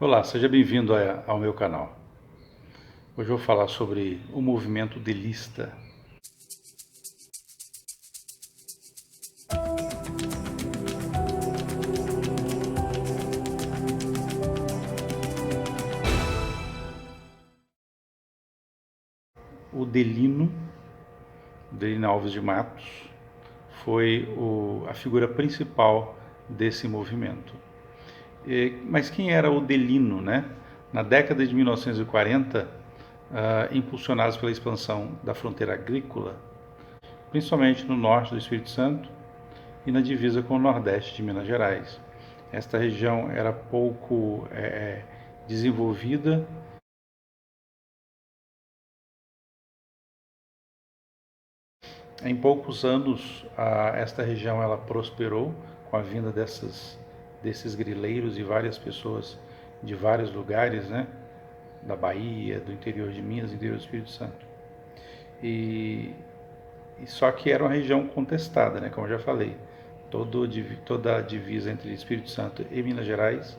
Olá, seja bem-vindo ao meu canal. Hoje eu vou falar sobre o movimento delista. O Delino Alves de Matos, foi a figura principal desse movimento. Mas quem era o Delino, né? Na década de 1940, impulsionados pela expansão da fronteira agrícola, principalmente no norte do Espírito Santo e na divisa com o nordeste de Minas Gerais. Esta região era pouco desenvolvida. Em poucos anos, esta região ela prosperou com a vinda desses grileiros e várias pessoas de vários lugares, né? Da Bahia, do interior de Minas e do interior do Espírito Santo. E só que era uma região contestada, né? Como eu já falei, toda a divisa entre Espírito Santo e Minas Gerais,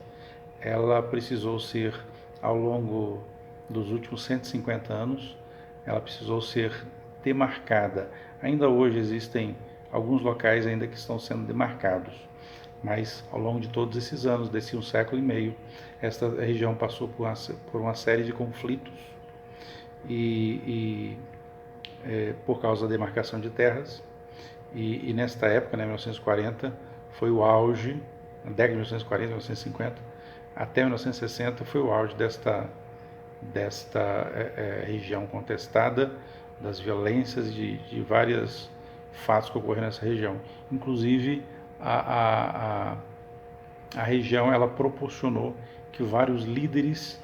ela precisou ser, ao longo dos últimos 150 anos, ela precisou ser demarcada. Ainda hoje existem alguns locais ainda que estão sendo demarcados, mas ao longo de todos esses anos, desse 1,5 século, esta região passou por uma série de conflitos por causa da demarcação de terras. E nesta época, né, 1940, foi o auge, na década de 1940, 1950, até 1960 foi o auge desta região contestada, das violências de vários fatos que ocorreram nessa região. Inclusive, a região ela proporcionou que vários líderes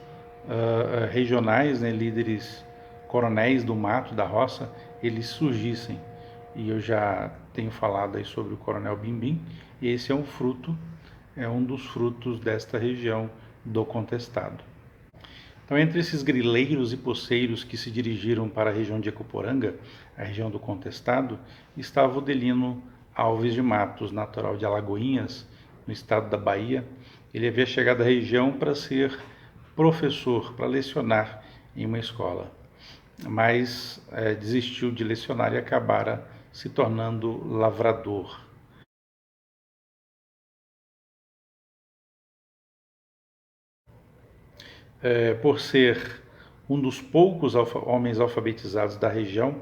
regionais, né, líderes coronéis do mato, da roça, eles surgissem. E eu já tenho falado aí sobre o Coronel Bimbim, e esse é um dos frutos desta região do contestado. Então, entre esses grileiros e poceiros que se dirigiram para a região de Ecoporanga, a região do contestado, estava o Delino Alves de Matos, natural de Alagoinhas, no estado da Bahia. Ele havia chegado à região para ser professor, para lecionar em uma escola, mas desistiu de lecionar e acabara se tornando lavrador. Por ser um dos poucos homens alfabetizados da região,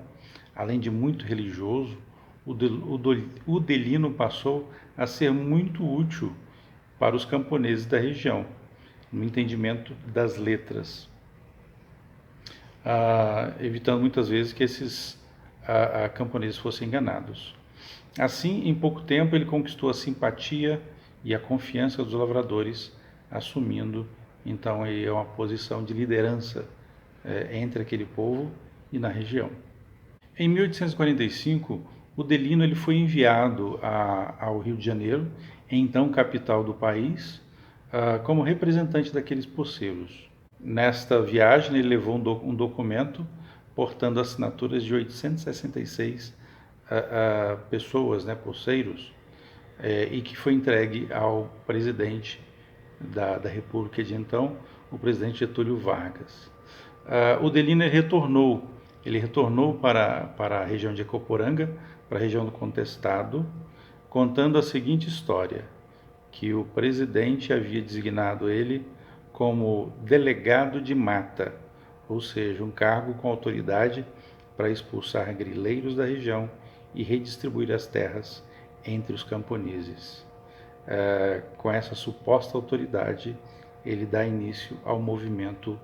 além de muito religioso, o Delino passou a ser muito útil para os camponeses da região, no entendimento das letras, evitando muitas vezes que esses camponeses fossem enganados. Assim, em pouco tempo, ele conquistou a simpatia e a confiança dos lavradores, assumindo então aí uma posição de liderança entre aquele povo e na região. Em 1845, o Delino ele foi enviado ao Rio de Janeiro, então capital do país, como representante daqueles poceiros. Nesta viagem, ele levou um documento portando assinaturas de 866 pessoas, né, poceiros, e que foi entregue ao presidente da República de então, o presidente Getúlio Vargas. O Delino retornou para a região de Ecoporanga, para a região do contestado, contando a seguinte história, que o presidente havia designado ele como delegado de mata, ou seja, um cargo com autoridade para expulsar grileiros da região e redistribuir as terras entre os camponeses. Com essa suposta autoridade, ele dá início ao movimento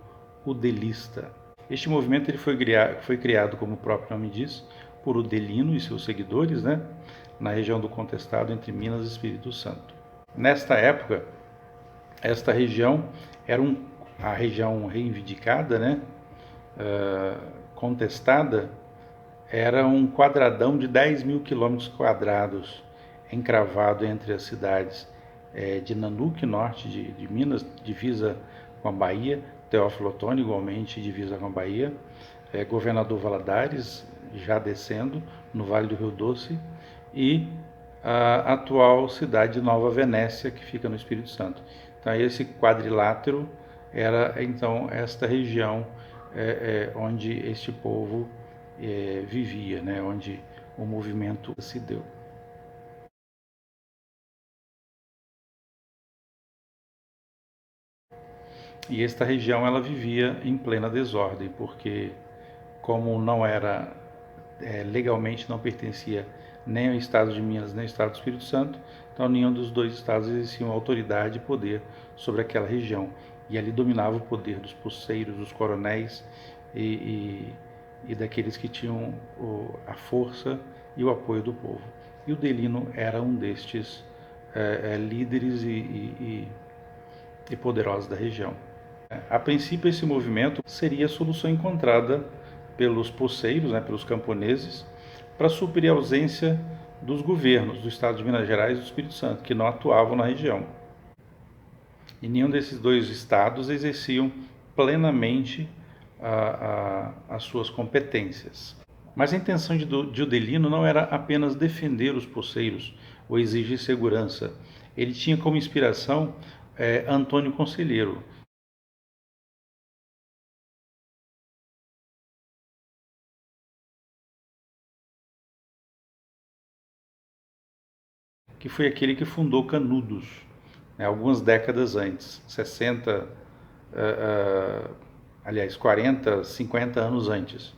udelista. Este movimento ele foi criado, como o próprio nome diz, por Udelino e seus seguidores, né, na região do contestado entre Minas e Espírito Santo. Nesta época, esta região era a região reivindicada, né, contestada, era um quadradão de 10.000 quilômetros quadrados, encravado entre as cidades de Nanuque, norte de Minas, divisa com a Bahia, Teófilo Otoni, igualmente divisa com a Bahia, Governador Valadares, já descendo, no Vale do Rio Doce, e a atual cidade de Nova Venécia, que fica no Espírito Santo. Então, esse quadrilátero era então esta região onde este povo vivia, né? Onde o movimento se deu. E esta região ela vivia em plena desordem, porque como não era legalmente não pertencia nem ao estado de Minas nem ao estado do Espírito Santo, então nenhum dos dois estados existia uma autoridade e poder sobre aquela região. E ali dominava o poder dos poceiros, dos coronéis e daqueles que tinham a força e o apoio do povo. E o Delino era um destes líderes e poderosos da região. A princípio, esse movimento seria a solução encontrada pelos poceiros, né, pelos camponeses, para suprir a ausência dos governos do estado de Minas Gerais e do Espírito Santo, que não atuavam na região. E nenhum desses dois estados exerciam plenamente as suas competências. Mas a intenção de Odelino não era apenas defender os poceiros ou exigir segurança. Ele tinha como inspiração Antônio Conselheiro, que foi aquele que fundou Canudos, né, algumas décadas antes, 60, aliás, 40, 50 anos antes.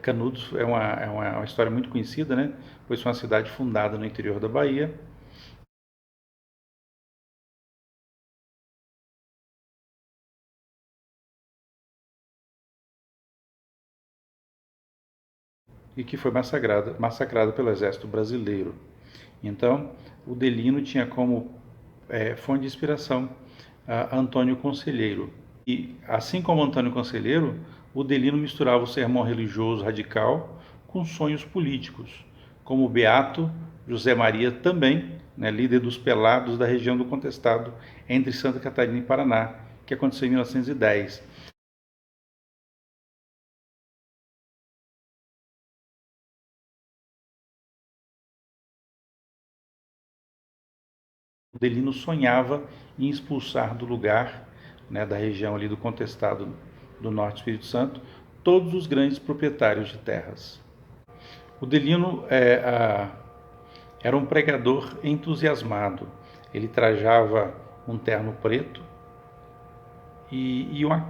Canudos é uma história muito conhecida, né? Pois foi uma cidade fundada no interior da Bahia. E que foi massacrada pelo exército brasileiro. Então, o Delino tinha como fonte de inspiração Antônio Conselheiro. E, assim como Antônio Conselheiro, o Delino misturava o sermão religioso radical com sonhos políticos, como o beato José Maria também, né, líder dos Pelados da região do Contestado, entre Santa Catarina e Paraná, que aconteceu em 1910. O Delino sonhava em expulsar do lugar, né, da região ali do Contestado do Norte do Espírito Santo, todos os grandes proprietários de terras. O Delino era um pregador entusiasmado. Ele trajava um terno preto e uma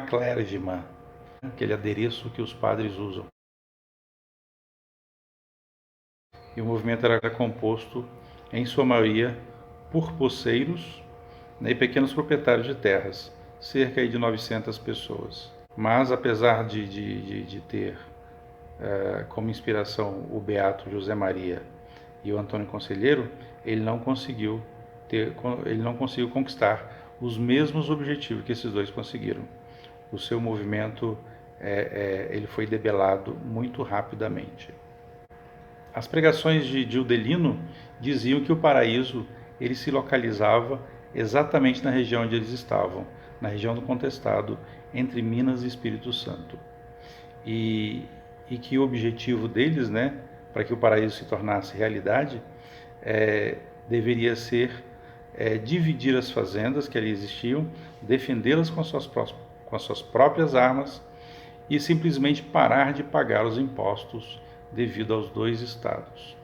clérigma, aquele adereço que os padres usam. E o movimento era composto, em sua maioria, por poceiros, né, e pequenos proprietários de terras, cerca de 900 pessoas. Mas, apesar de ter como inspiração o beato José Maria e o Antônio Conselheiro, ele não conseguiu conquistar os mesmos objetivos que esses dois conseguiram. O seu movimento ele foi debelado muito rapidamente. As pregações de Udelino diziam que o paraíso ele se localizava exatamente na região onde eles estavam, na região do Contestado, entre Minas e Espírito Santo. E que o objetivo deles, né, para que o paraíso se tornasse realidade, deveria ser dividir as fazendas que ali existiam, defendê-las com as suas próprias armas e simplesmente parar de pagar os impostos devido aos dois estados.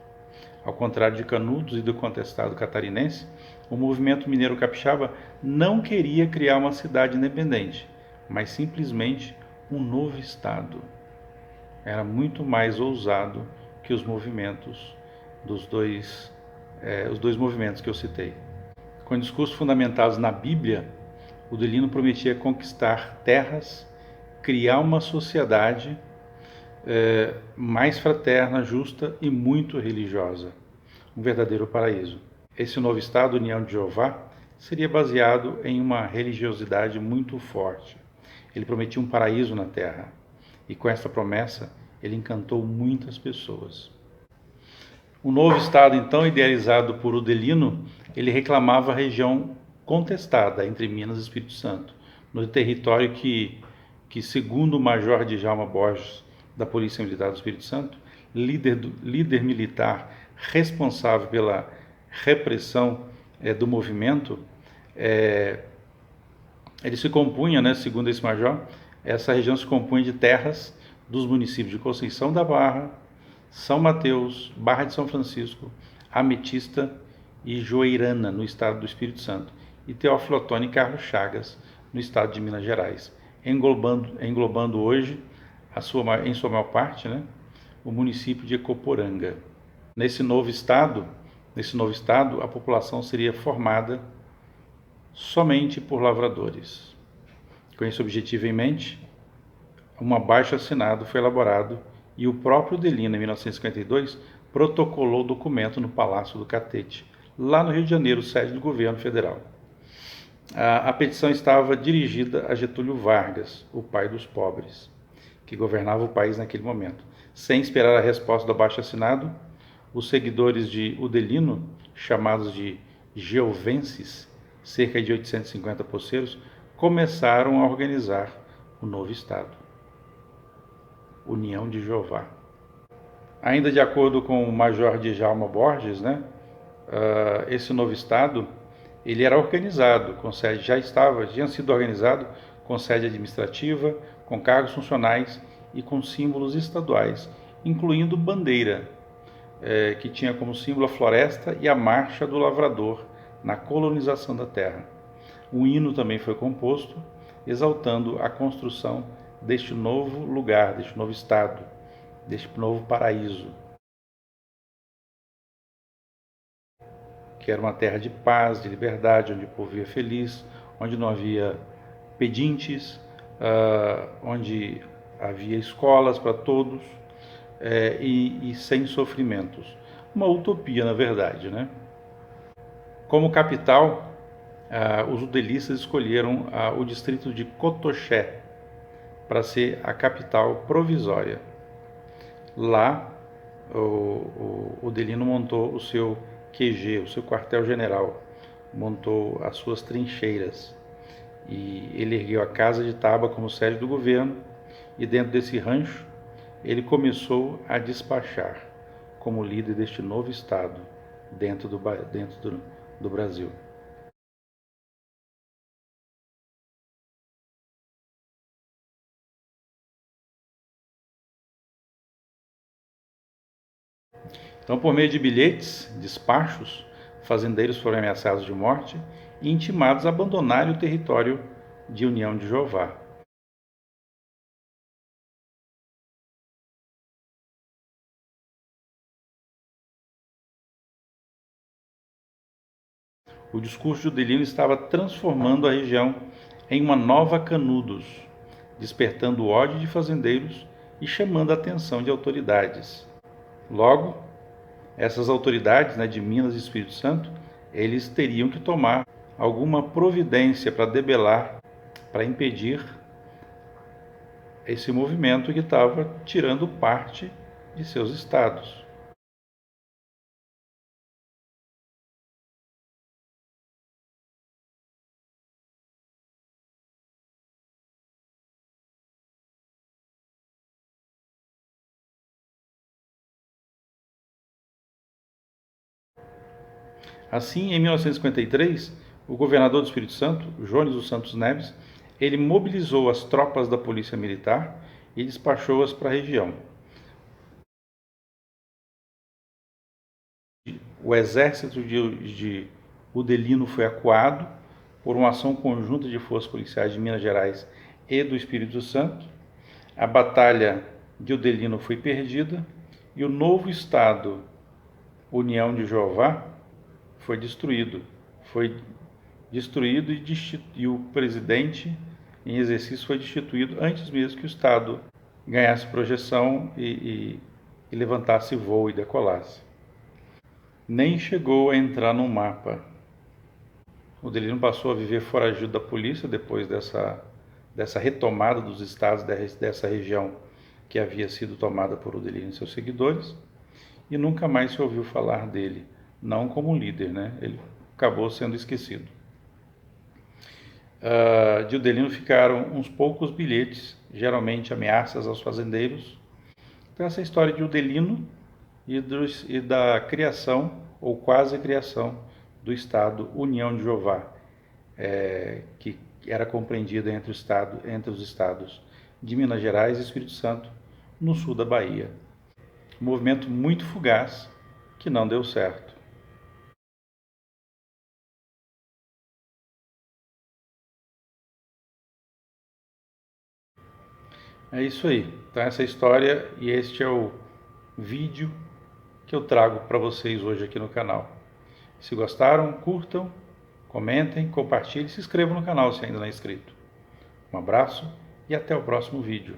Ao contrário de Canudos e do Contestado catarinense, o movimento mineiro capixaba não queria criar uma cidade independente, mas simplesmente um novo estado. Era muito mais ousado que os movimentos os dois movimentos que eu citei. Com discursos fundamentados na Bíblia, o Delino prometia conquistar terras, criar uma sociedade mais fraterna, justa e muito religiosa. Um verdadeiro paraíso. Esse novo estado, União de Jeová, seria baseado em uma religiosidade muito forte. Ele prometia um paraíso na terra. E com essa promessa, ele encantou muitas pessoas. O novo estado, então, idealizado por Udelino, ele reclamava a região contestada entre Minas e Espírito Santo, no território que segundo o Major Djalma Borges, da Polícia Militar do Espírito Santo, líder militar responsável pela repressão do movimento, ele se compunha, né, segundo esse major, essa região se compunha de terras dos municípios de Conceição da Barra, São Mateus, Barra de São Francisco, Ametista e Joeirana, no estado do Espírito Santo, e Teófilo Otoni e Carlos Chagas, no estado de Minas Gerais, englobando hoje, em sua maior parte, né, o município de Ecoporanga. Nesse novo estado, a população seria formada somente por lavradores. Com esse objetivo em mente, um abaixo-assinado foi elaborado e o próprio Delino, em 1952, protocolou o documento no Palácio do Catete, lá no Rio de Janeiro, sede do governo federal. A petição estava dirigida a Getúlio Vargas, o pai dos pobres, que governava o país naquele momento. Sem esperar a resposta do abaixo-assinado, os seguidores de Udelino, chamados de geovenses, cerca de 850 poceiros, começaram a organizar o novo Estado, União de Jeová. Ainda de acordo com o Major Djalma Borges, né, esse novo Estado ele era organizado, com sede, tinha sido organizado com sede administrativa, com cargos funcionais e com símbolos estaduais, incluindo bandeira, que tinha como símbolo a floresta e a marcha do lavrador na colonização da terra. Um hino também foi composto, exaltando a construção deste novo lugar, deste novo estado, deste novo paraíso, que era uma terra de paz, de liberdade, onde o povo vivia feliz, onde não havia pedintes, onde havia escolas para todos e sem sofrimentos. Uma utopia, na verdade, né? Como capital, os udelistas escolheram o distrito de Cotoxé para ser a capital provisória. Lá, o Udelino montou o seu QG, o seu quartel-general, montou as suas trincheiras e ele ergueu a Casa de Taba como sede do governo e dentro desse rancho ele começou a despachar como líder deste novo estado dentro do Brasil. Então, por meio de bilhetes, despachos, fazendeiros foram ameaçados de morte e intimados a abandonarem o território de União de Jeová. O discurso de Udelino estava transformando a região em uma nova Canudos, despertando o ódio de fazendeiros e chamando a atenção de autoridades. Logo, essas autoridades, né, de Minas e Espírito Santo, eles teriam que tomar alguma providência para debelar, para impedir esse movimento que estava tirando parte de seus estados. Assim, em 1953, o governador do Espírito Santo, Jones dos Santos Neves, ele mobilizou as tropas da Polícia Militar e despachou-as para a região. O exército de Udelino foi acuado por uma ação conjunta de forças policiais de Minas Gerais e do Espírito Santo. A batalha de Udelino foi perdida e o novo estado, União de Jeová, foi destruído. E o presidente em exercício foi destituído antes mesmo que o Estado ganhasse projeção e levantasse voo e decolasse. Nem chegou a entrar no mapa. O Udelino passou a viver foragido da polícia depois dessa retomada dos estados dessa região que havia sido tomada por Udelino e seus seguidores, e nunca mais se ouviu falar dele, não como líder, né? Ele acabou sendo esquecido. De Udelino ficaram uns poucos bilhetes, geralmente ameaças aos fazendeiros, Então essa é a história de Udelino e da criação ou quase criação do Estado União de Jeová, que era compreendido entre os estados de Minas Gerais e Espírito Santo, no sul da Bahia. Um movimento muito fugaz que não deu certo. É isso aí. Então essa é a história e este é o vídeo que eu trago para vocês hoje aqui no canal. Se gostaram, curtam, comentem, compartilhem e se inscrevam no canal se ainda não é inscrito. Um abraço e até o próximo vídeo.